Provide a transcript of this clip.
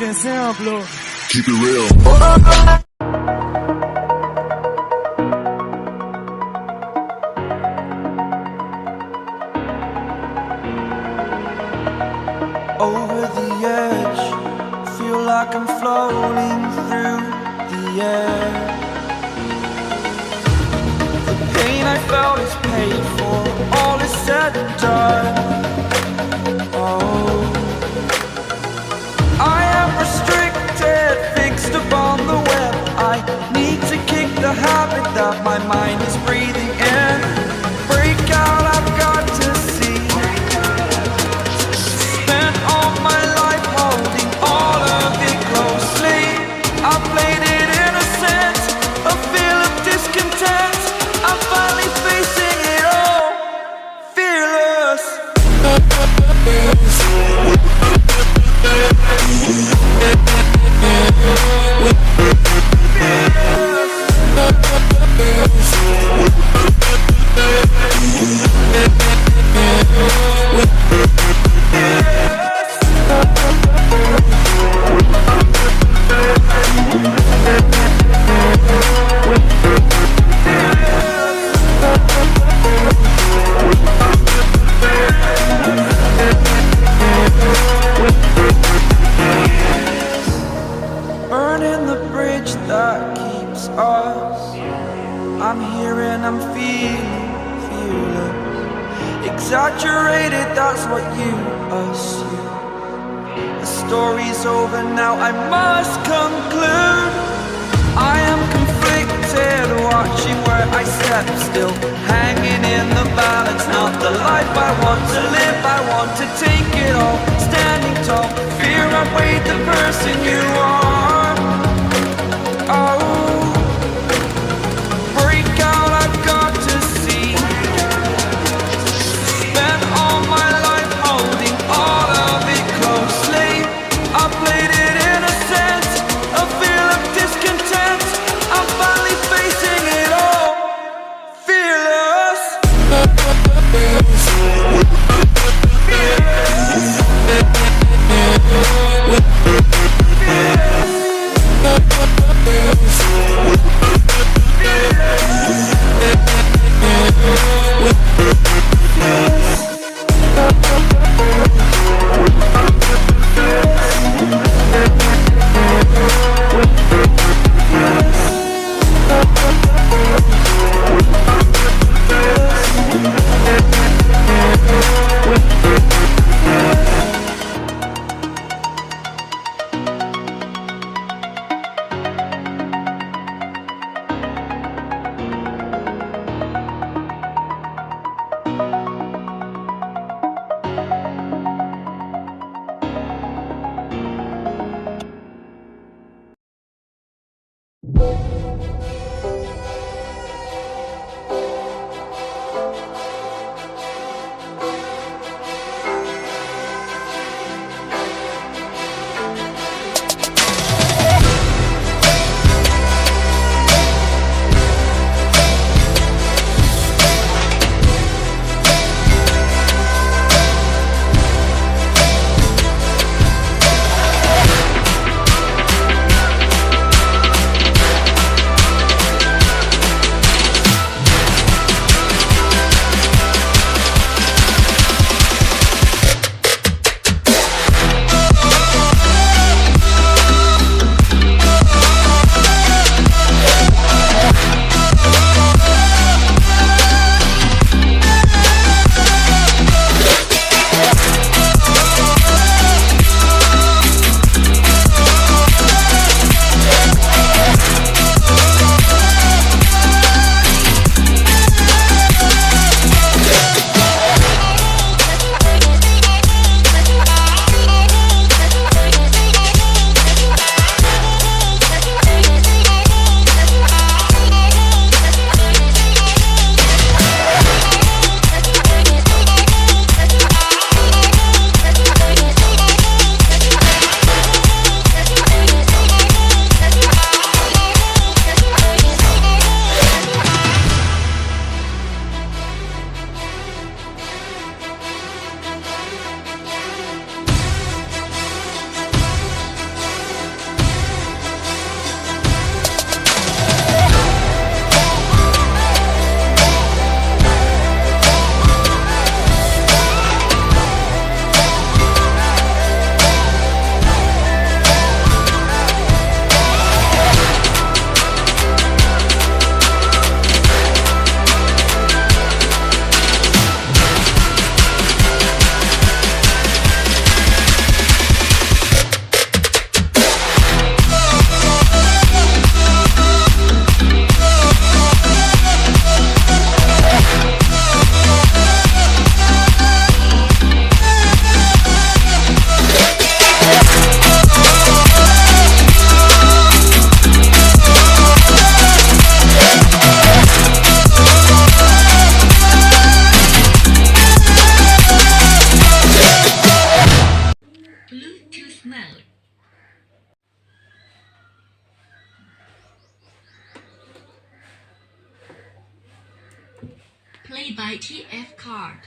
fucking sample. Keep it real. Over the edge, feel like I'm floating through the air. The pain I felt is paid for, all is said and done. Oh, I am restricted, fixed upon the web. I need to kick the habit that my mind is breathing in. Break out, I've got to see. Spent all my life holding all of it closely. I played it innocent, a feel of discontent. I'm finally facing it all, fearless. Burning the bridge that keeps us. I'm here and I'm feeling fearless. Exaggerated, that's what you assume. The story's over now, I must conclude. I am conflicted, watching where I step still, hanging in the balance. Not the life I want to live, I want to take it all. Standing tall, fear outweighed the person you are. Oh, break out, I've got to see. Spent all my life holding all of it closely. I played it innocent, a feel of discontent. I'm finally facing it all, fearless. Fearless. mode. Play by TF card.